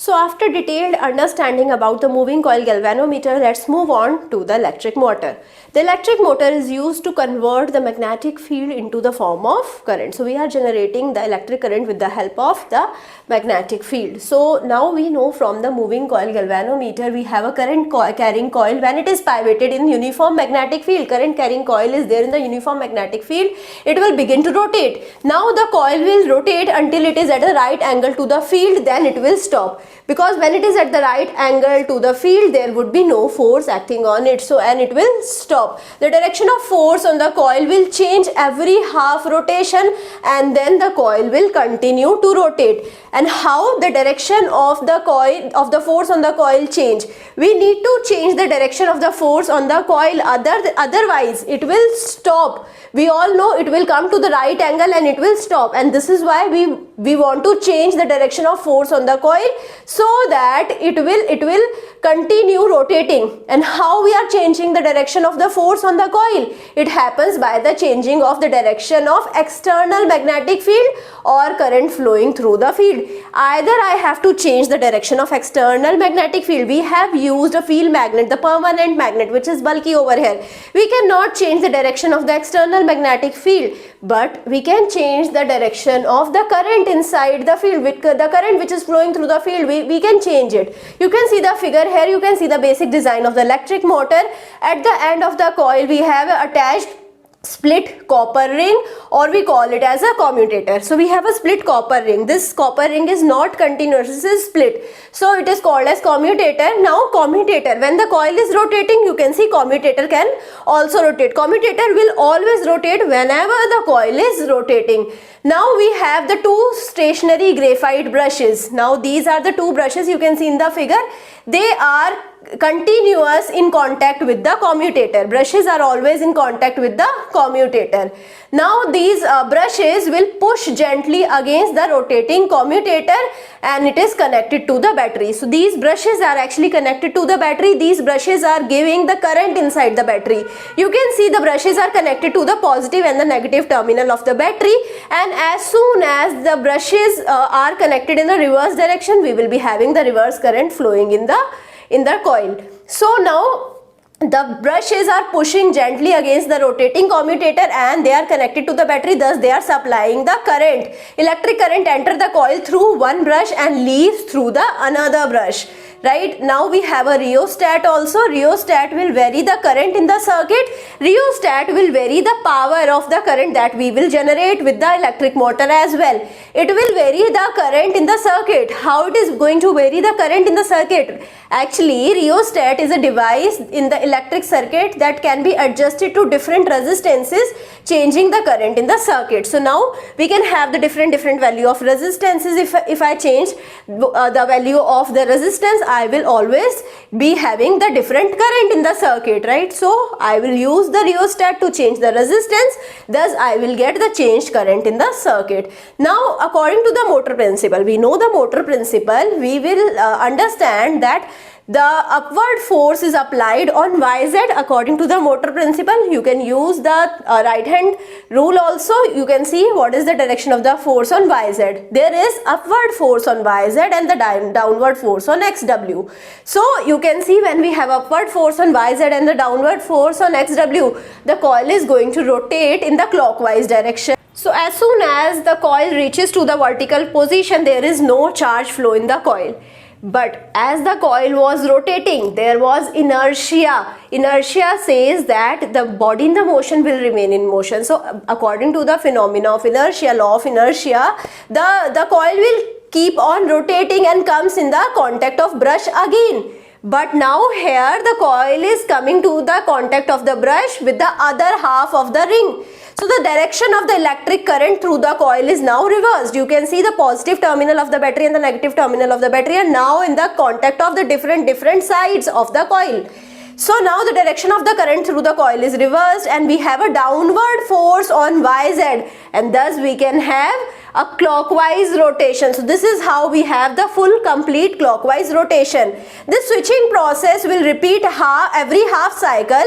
So after detailed understanding about the moving coil galvanometer, let's move on to the electric motor. The electric motor is used to convert the magnetic field into the form of current. So we are generating the electric current with the help of the magnetic field. So now we know from the moving coil galvanometer we have a current carrying coil. When it is pivoted in uniform magnetic field, current carrying coil is there in the uniform magnetic field, it will begin to rotate. Now the coil will rotate until it is at a right angle to the field, then it will stop. Because when it is at the right angle to the field, there would be no force acting on it, so and it will stop. The direction of force on the coil will change every half rotation, and then the coil will continue to rotate. And how the direction of the coil of the force on the coil change? We need to change the direction of the force on the coil, otherwise it will stop. We all know it will come to the right angle and it will stop, and this is why we want to change the direction of force on the coil so that it will continue rotating. And how we are changing the direction of the force on the coil? It happens by the changing of the direction of external magnetic field or current flowing through the field. Either I have to change the direction of external magnetic field. We have used a field magnet, the permanent magnet, which is bulky over here. We cannot change the direction of the external magnetic field, but we can change the direction of the current inside the field. With the current which is flowing through the field, we can change it. You can see the figure here. You can see the basic design of the electric motor. At the end of the coil we have attached split copper ring, or we call it as a commutator. So we have a split copper ring. This copper ring is not continuous, this is split, so it is called as commutator. Now commutator, when the coil is rotating, you can see commutator can also rotate. Commutator will always rotate whenever the coil is rotating. Now we have the two stationary graphite brushes. Now these are the two brushes you can see in the figure. They are continuous in contact with the commutator. Brushes are always in contact with the commutator. Now these brushes will push gently against the rotating commutator, and it is connected to the battery. So these brushes are actually connected to the battery. These brushes are giving the current inside the battery. You can see the brushes are connected to the positive and the negative terminal of the battery, and as soon as the brushes are connected in the reverse direction, we will be having the reverse current flowing in the coil. So now the brushes are pushing gently against the rotating commutator and they are connected to the battery, thus they are supplying the current. Electric current enters the coil through one brush and leaves through the another brush. Right, now we have a rheostat also. Rheostat will vary the current in the circuit. Rheostat will vary the power of the current that we will generate with the electric motor as well. It will vary the current in the circuit. How it is going to vary the current in the circuit? Actually, rheostat is a device in the electric circuit that can be adjusted to different resistances, changing the current in the circuit. So now we can have the different value of resistances. If I change the value of the resistance, I will always be having the different current in the circuit, right? So I will use the rheostat to change the resistance, thus I will get the changed current in the circuit. Now according to the motor principle, we know the motor principle, we will understand that the upward force is applied on YZ according to the motor principle. You can use the right hand rule also. You can see what is the direction of the force on YZ. There is upward force on YZ and the downward force on XW. So you can see when we have upward force on YZ and the downward force on XW, the coil is going to rotate in the clockwise direction. So as soon as the coil reaches to the vertical position, there is no charge flow in the coil. But as the coil was rotating, there was inertia. Inertia says that the body in the motion will remain in motion. So according to the phenomena of inertia, law of inertia, the coil will keep on rotating and comes in the contact of brush again. But now here the coil is coming to the contact of the brush with the other half of the ring. So the direction of the electric current through the coil is now reversed. You can see the positive terminal of the battery and the negative terminal of the battery are now in the contact of the different sides of the coil. So now the direction of the current through the coil is reversed and we have a downward force on YZ, and thus we can have a clockwise rotation. So this is how we have the full complete clockwise rotation. This switching process will repeat every half cycle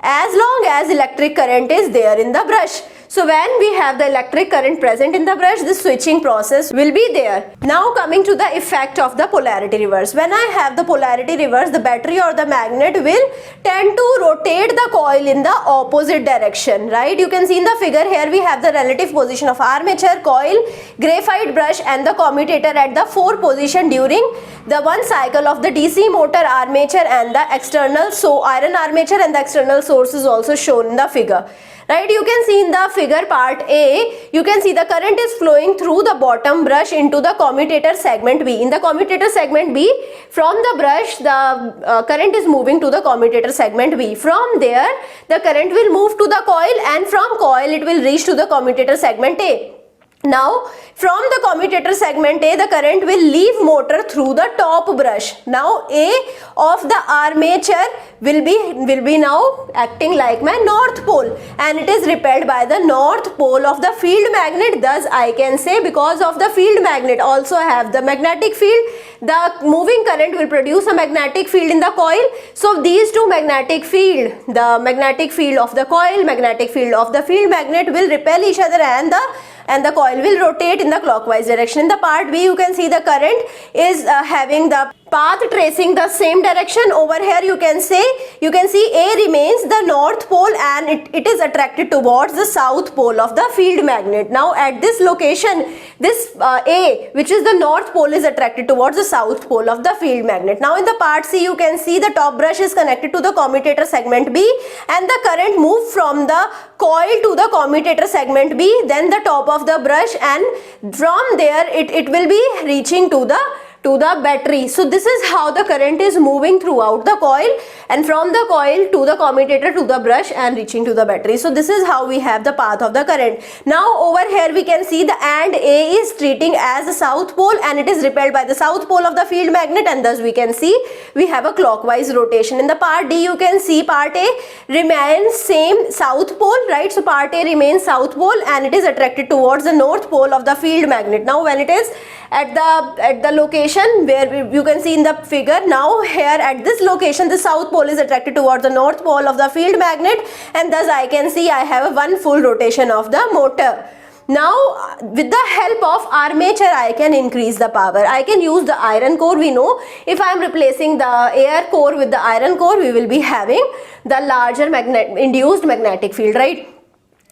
as long as electric current is there in the brush. So when we have the electric current present in the brush, this switching process will be there. Now coming to the effect of the polarity reverse. When I have the polarity reverse, the battery or the magnet will tend to rotate the coil in the opposite direction, right? You can see in the figure here we have the relative position of armature, coil, graphite brush and the commutator at the 4 position during the 1 cycle of the DC motor, armature and the external, so iron armature and the external source is also shown in the figure. Right, you can see in the figure part A, you can see the current is flowing through the bottom brush into the commutator segment B. In the commutator segment B, from the brush, the current is moving to the commutator segment B. From there, the current will move to the coil and from coil it will reach to the commutator segment A. Now, from the commutator segment A, the current will leave motor through the top brush. Now, A of the armature will be now acting like my north pole and it is repelled by the north pole of the field magnet. Thus, I can say because of the field magnet also have the magnetic field, the moving current will produce a magnetic field in the coil. So, these two magnetic field, the magnetic field of the coil, magnetic field of the field magnet will repel each other and the coil will rotate in the clockwise direction. In the part B, you can see the current is having the path tracing the same direction. Over here you can see A remains the north pole and it is attracted towards the south pole of the field magnet. Now at this location, this A, which is the north pole, is attracted towards the south pole of the field magnet. Now in the part C, you can see the top brush is connected to the commutator segment B and the current moves from the coil to the commutator segment B, then the top of the brush, and from there it will be reaching to the battery. So this is how the current is moving throughout the coil and from the coil to the commutator to the brush and reaching to the battery. So this is how we have the path of the current. Now over here we can see the AND A is treating as the south pole and it is repelled by the south pole of the field magnet, and thus we can see we have a clockwise rotation. In the part D, you can see part A remains same south pole, right? So part A remains south pole and it is attracted towards the north pole of the field magnet. Now when it is at the location where you can see in the figure, now here at this location the south pole is attracted towards the north pole of the field magnet, and thus I can see I have a one full rotation of the motor. Now with the help of armature I can increase the power. I can use the iron core. We know if I am replacing the air core with the iron core, we will be having the larger induced magnetic field, right?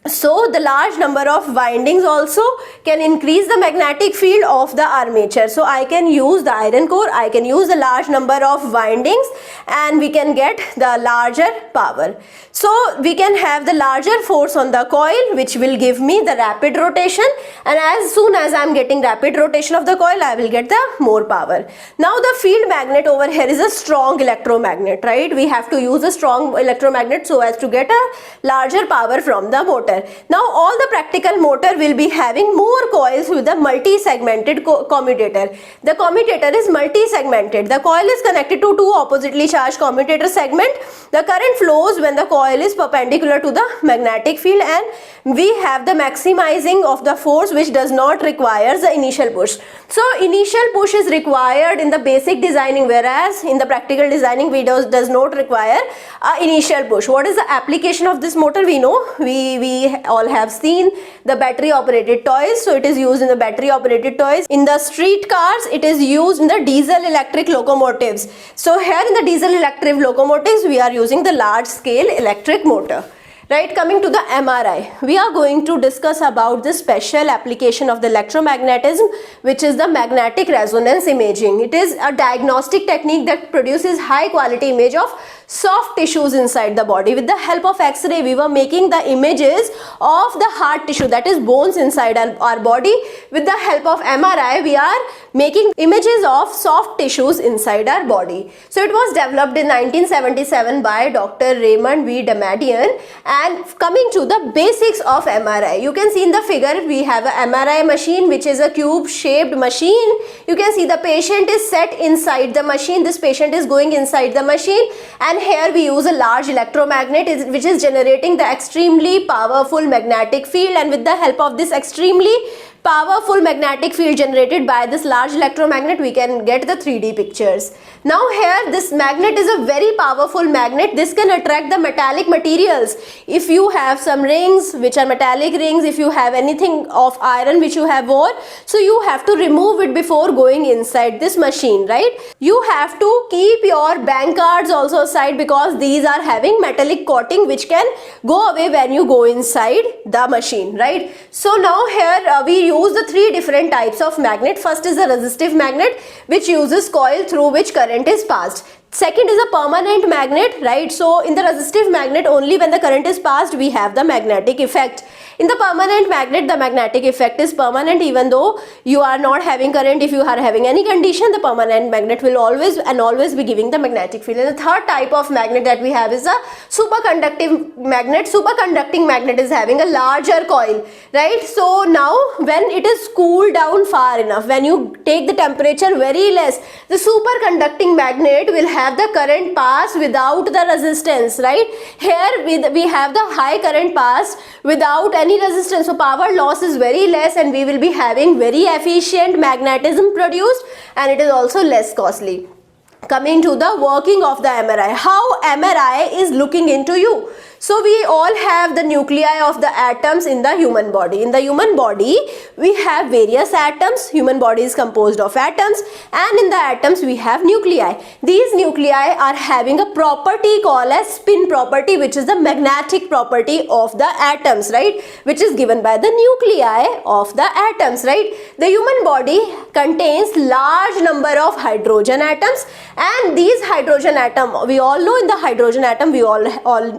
So the large number of windings also can increase the magnetic field of the armature. So I can use the iron core, I can use the large number of windings and we can get the larger power. So we can have the larger force on the coil which will give me the rapid rotation, and as soon as I am getting rapid rotation of the coil, I will get the more power. Now the field magnet over here is a strong electromagnet, right? We have to use a strong electromagnet so as to get a larger power from the motor. Now all the practical motor will be having more coils with the multi-segmented commutator. The commutator is multi-segmented. The coil is connected to two oppositely charged commutator segment. The current flows when the coil is perpendicular to the magnetic field, and we have the maximizing of the force which does not require the initial push. So initial push is required in the basic designing, whereas in the practical designing we does not require initial push. What is the application of this motor? We know we all have seen the battery operated toys, so it is used in the battery operated toys. In the street cars it is used in the diesel electric locomotives. So here in the diesel electric locomotives we are using the large scale electric motor. Right, coming to the MRI, we are going to discuss about the special application of the electromagnetism, which is the magnetic resonance imaging. It is a diagnostic technique that produces high quality image of soft tissues inside the body. With the help of X-ray, we were making the images of the hard tissue, that is bones inside our body. With the help of MRI, we are making images of soft tissues inside our body. So it was developed in 1977 by Dr. Raymond V. Damadian. And coming to the basics of MRI, you can see in the figure we have a MRI machine, which is a cube shaped machine. You can see the patient is set inside the machine. This patient is going inside the machine, and here we use a large electromagnet which is generating the extremely powerful magnetic field, and with the help of this extremely powerful magnetic field generated by this large electromagnet, we can get the 3D pictures. Now here this magnet is a very powerful magnet. This can attract the metallic materials. If you have some rings which are metallic rings, if you have anything of iron which you have wore, so you have to remove it before going inside this machine, right? You have to keep your bank cards also aside because these are having metallic coating which can go away when you go inside the machine, right? So now here we use the three different types of magnet. First is a resistive magnet which uses coil through which current is passed. Second is a permanent magnet, right? So in the resistive magnet, only when the current is passed we have the magnetic effect. In the permanent magnet, the magnetic effect is permanent even though you are not having current. If you are having any condition, the permanent magnet will always be giving the magnetic field. And the third type of magnet that we have is a superconductive magnet. Superconducting magnet is having a larger coil, right? So now when it is cooled down far enough, when you take the temperature very less, the superconducting magnet will have the current pass without the resistance, right? Here we have the high current pass without any resistance, so power loss is very less and we will be having very efficient magnetism produced, and it is also less costly. Coming to the working of the MRI, how MRI is looking into you. So we all have the nuclei of the atoms in the human body. In the human body, we have various atoms. Human body is composed of atoms, and in the atoms we have nuclei. These nuclei are having a property called as spin property, which is the magnetic property of the atoms, right? Which is given by the nuclei of the atoms, right? The human body contains large number of hydrogen atoms, and these hydrogen atom, we all know in the hydrogen atom we all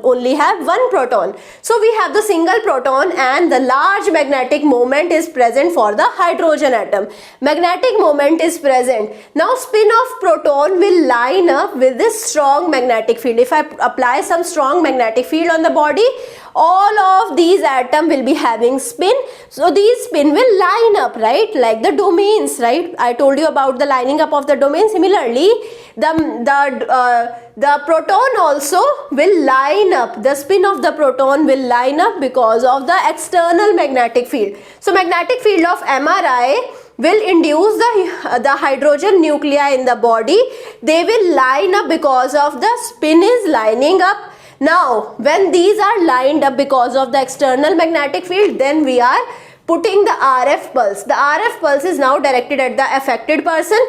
only have one proton. So we have the single proton, and the large magnetic moment is present for the hydrogen atom. Magnetic moment is present. Now spin of proton will line up with this strong magnetic field. If I apply some strong magnetic field on the body, all of these atoms will be having spin. So these spin will line up, right? Like the domains, right? I told you about the lining up of the domain. Similarly, the proton also will line up. The spin of the proton will line up because of the external magnetic field. So magnetic field of MRI will induce the hydrogen nuclei in the body. They will line up because of the spin is lining up. Now when these are lined up because of the external magnetic field, then we are putting the RF pulse. The RF pulse is now directed at the affected person.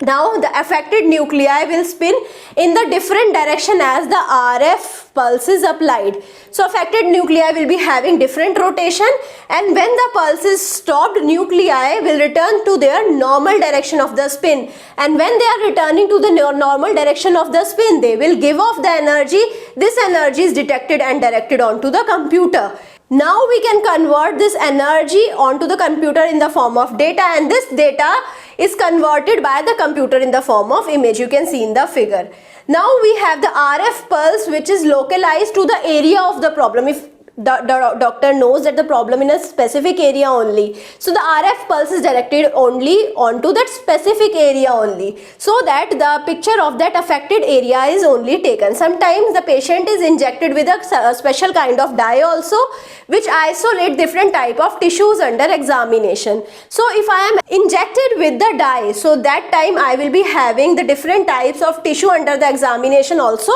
Now the affected nuclei will spin in the different direction as the RF pulse is applied. So affected nuclei will be having different rotation, and when the pulse is stopped, nuclei will return to their normal direction of the spin, and when they are returning to the normal direction of the spin, they will give off the energy. This energy is detected and directed onto the computer. Now we can convert this energy onto the computer in the form of data, and this data is converted by the computer in the form of image. You can see in the figure. Now we have the RF pulse which is localized to the area of the problem. If the doctor knows that the problem in a specific area only, so the RF pulse is directed only onto that specific area only, so that the picture of that affected area is only taken. Sometimes the patient is injected with a special kind of dye also, which isolate different type of tissues under examination. So if I am injected with the dye, so that time I will be having the different types of tissue under the examination also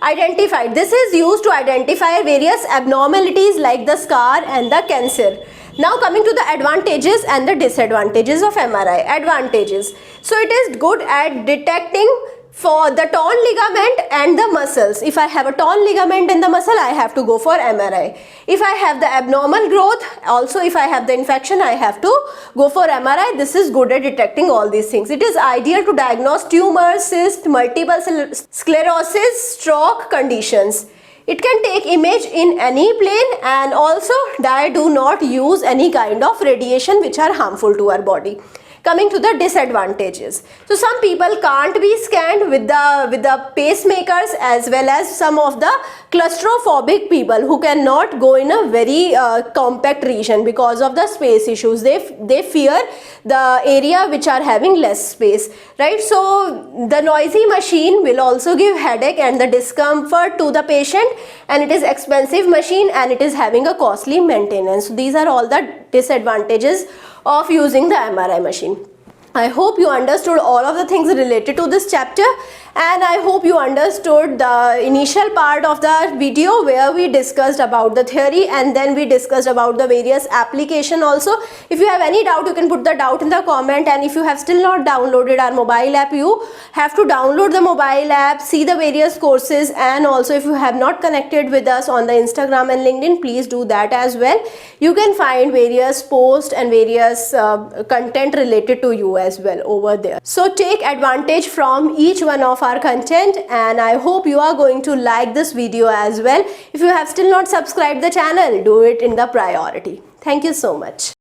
identified. This is used to identify various abnormalities like the scar and the cancer. Now coming to the advantages and the disadvantages of MRI. Advantages. So it is good at detecting for the torn ligament and the muscles. If I have a torn ligament in the muscle, I have to go for MRI. If I have the abnormal growth, also if I have the infection, I have to go for MRI. This is good at detecting all these things. It is ideal to diagnose tumors, cysts, multiple sclerosis, stroke conditions. It can take image in any plane, and also they do not use any kind of radiation which are harmful to our body. Coming to the disadvantages. So some people can't be scanned with the pacemakers, as well as some of the claustrophobic people who cannot go in a very compact region because of the space issues. They fear the area which are having less space, right? So the noisy machine will also give headache and the discomfort to the patient, and it is expensive machine and it is having a costly maintenance. So these are all the disadvantages of using the MRI machine. I hope you understood all of the things related to this chapter, and I hope you understood the initial part of the video where we discussed about the theory and then we discussed about the various application also. If you have any doubt, you can put the doubt in the comment, and if you have still not downloaded our mobile app, you have to download the mobile app, see the various courses, and also if you have not connected with us on the Instagram and LinkedIn, please do that as well. You can find various posts and various content related to you as well over there. So take advantage from each one of our content, and I hope you are going to like this video as well. If you have still not subscribed the channel, do it in the priority. Thank you so much.